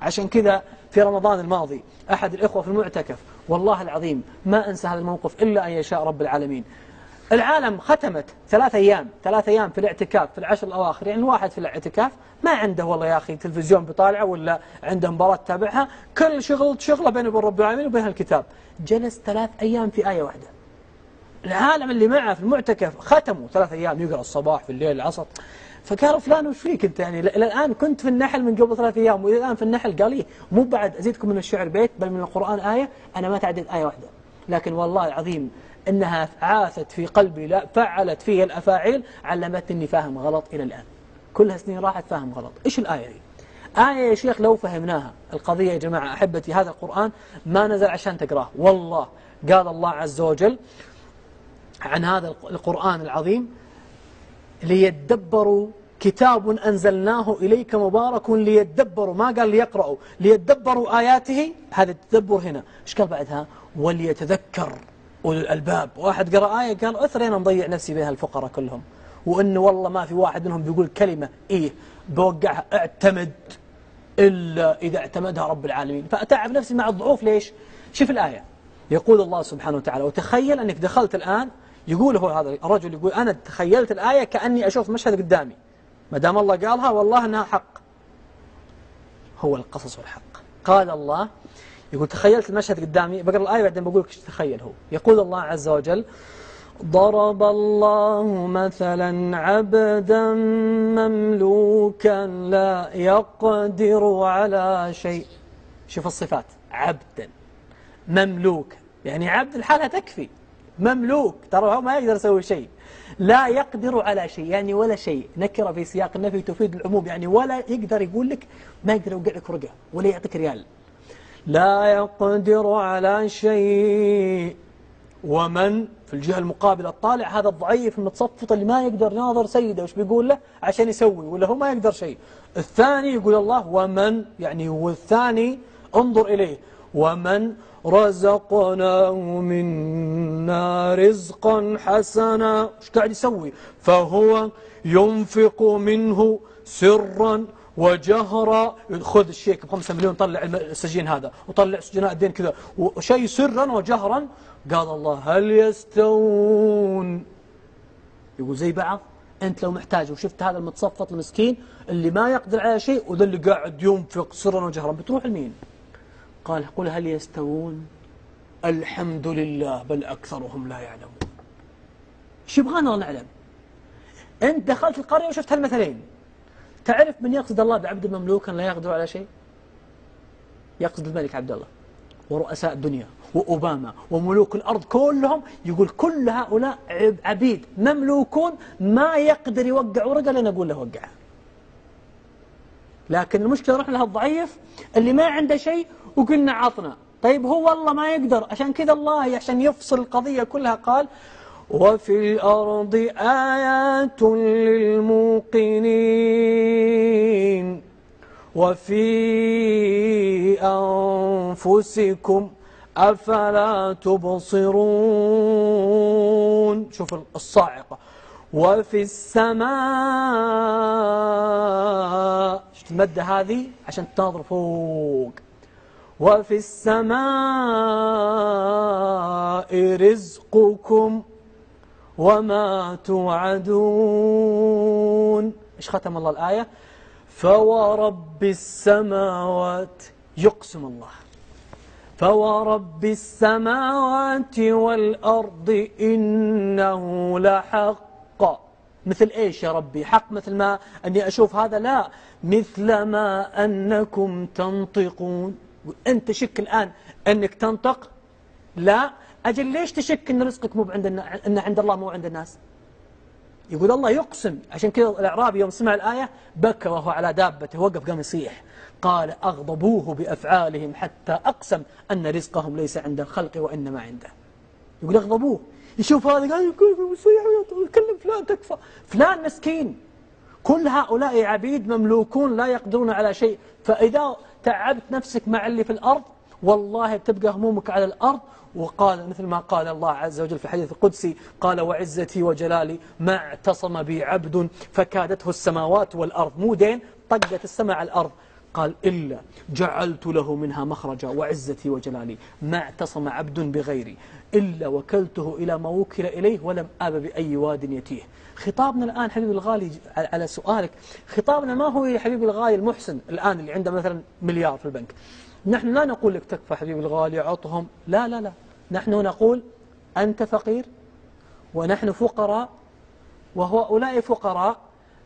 عشان كذا في رمضان الماضي أحد الإخوة في المعتكف والله العظيم ما أنسى هذا الموقف إلا أن يشاء رب العالمين. العالم ختمت 3 أيام في الاعتكاف في العشر الأواخر، يعني الواحد في الاعتكاف ما عنده والله يا أخي تلفزيون بطالعه ولا عنده مباراة تتابعها، كل شغله بينه وبين رب العالمين وبين الكتاب. جلس 3 أيام في آية واحدة. العالم اللي معه في المعتكف ختموا 3 أيام يقرأ الصباح في الليل العصر. فقالوا فلان وش فيك أنت يعني إلى الآن كنت في النحل من قبل 3 أيام وإلى الآن في النحل؟ قال لي مو بعد أزيدكم من الشعر بيت بل من القرآن آية، أنا ما تعدد آية واحدة، لكن والله العظيم إنها عاثت في قلبي، لا فعلت فيه الأفاعيل، علمتني إني فاهم غلط إلى الآن. كلها سنين راحت فاهم غلط. إيش الآية دي؟ آية يا شيخ لو فهمناها القضية يا جماعة أحبتي، هذا القرآن ما نزل عشان تقراه، والله قال الله عز وجل عن هذا القرآن العظيم ليدبروا كتاب أنزلناه إليك مبارك ليدبروا، ما قال ليقرأوا، ليدبروا آياته. هذا التدبر هنا. إيش قال بعدها؟ وليتذكر أولو الألباب. واحد قرأ آية قال أثرين نضيع نفسي بها الفقراء كلهم، وإنه والله ما في واحد منهم بيقول كلمة بوقعها اعتمد إلا إذا اعتمدها رب العالمين. فأتعب نفسي مع الضعوف. ليش؟ شوف الآية، يقول الله سبحانه وتعالى وتخيل أنك دخلت الآن، يقول هو هذا الرجل يقول أنا تخيلت الآية كأني أشوف مشهد قدامي، ما دام الله قالها والله أنها حق، هو القصص والحق. قال الله يقول تخيلت المشهد قدامي، بقرأ الآية بعدين بقول لك تخيل. هو يقول الله عز وجل ضرب الله مثلا عبدا مملوكا لا يقدر على شيء. شوف الصفات، عبدا مملوك، يعني عبد الحالة تكفي، مملوك ترى هو ما يقدر يسوي شيء، لا يقدر على شيء يعني ولا شيء، نكرة في سياق النفي تفيد العموم، يعني ولا يقدر يقول لك، ما يقدر يوقع لك رقة ولا يعطيك ريال. لا يقدر على شيء. ومن في الجهة المقابلة الطالع هذا الضعيف المتصفط اللي ما يقدر يناظر سيده وش بيقول له عشان يسوي، ولا هو ما يقدر شيء. الثاني يقول الله ومن، يعني هو الثاني انظر إليه، ومن رزقناه منا رزقا حسنا، ايش قاعد يسوي؟ فهو ينفق منه سرا وجهرا. خذ الشيك ب5 مليون، طلع السجين هذا وطلع سجناء الدين كذا وشيء سرا وجهرا. قال الله هل يستوون؟ يقول زي بعض. أنت لو محتاج وشفت هذا المتصفط المسكين اللي ما يقدر على شيء وذا اللي قاعد ينفق سرا وجهرا، بتروح لمين؟ قال قل هل يستوون؟ الحمد لله بل أكثرهم لا يعلمون. شو يبغانا نعلم؟ أنت دخلت القرية وشفت هالمثلين، تعرف من يقصد الله بعبد مملوكا لا يقدر على شيء؟ يقصد الملك عبد الله ورؤساء الدنيا وأوباما وملوك الأرض كلهم. يقول كل هؤلاء عبيد مملوكون ما يقدر يوقع ورقة لين أقول له وقعها. لكن المشكلة رحنا لها الضعيف اللي ما عنده شيء وقلنا عطنا. طيب هو والله ما يقدر، عشان كذا الله عشان يفصل القضية كلها قال وفي الأرض آيات للموقنين وفي أنفسكم أفلا تبصرون. شوف الصاعقة. وفي السماء، شفت المادة هذه عشان تناظر فوق. وفي السماء رزقكم وما توعدون. ايش ختم الله الآية؟ فورب السماوات، يقسم الله فورب السماوات والأرض إنه لحق. مثل إيش يا ربي؟ حق مثل ما أني أشوف هذا؟ لا، مثل ما أنكم تنطقون. أنت شك الآن أنك تنطق؟ لا. أجل ليش تشك أن رزقك مو عند أن عند الله مو عند الناس؟ يقول الله يقسم. عشان كذا الأعرابي يوم سمع الآية بكى وهو على دابته، وقف قام يصيح، قال أغضبوه بأفعالهم حتى أقسم أن رزقهم ليس عند الخلق وإنما عنده. يقول أغضبوه، يشوف هذا قال يكلم فلان تكفى، فلان مسكين. كل هؤلاء عبيد مملوكون لا يقدرون على شيء. فإذا تعبت نفسك مع اللي في الأرض والله بتبقى همومك على الأرض. وقال مثل ما قال الله عز وجل في الحديث القدسي قال وعزتي وجلالي ما اعتصم بي عبد فكادته السماوات والأرض. مو دين طقت السماء على الأرض. قال إلا جعلت له منها مخرجا وعزتي وجلالي ما اعتصم عبد بغيري إلا وكلته إلى ما وكل إليه ولم آب بأي واد يتيه. خطابنا الآن حبيبي الغالي على سؤالك، خطابنا ما هو يا حبيبي الغالي المحسن الآن اللي عنده مثلا مليار في البنك. نحن لا نقول لك تكفى حبيبي الغالي عطهم، لا لا لا، نحن نقول أنت فقير ونحن فقراء وهؤلاء فقراء،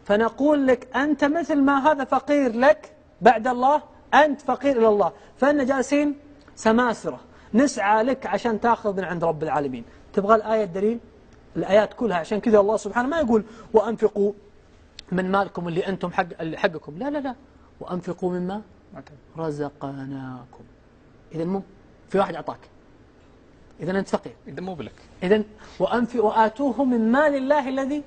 فنقول لك أنت مثل ما هذا فقير لك بعد الله أنت فقير إلى الله، فأنا جالسين سماسرة نسعى لك عشان تأخذ من عند رب العالمين. تبغى الآية الدليل؟ الآيات كلها. عشان كذا الله سبحانه ما يقول وأنفقوا من مالكم اللي أنتم حقكم، لا لا لا، وأنفقوا مما رزقناكم. إذا مو في واحد أعطاك، إذا أنت فقير، إذا مو بلك، إذا وآتوه من مال الله الذي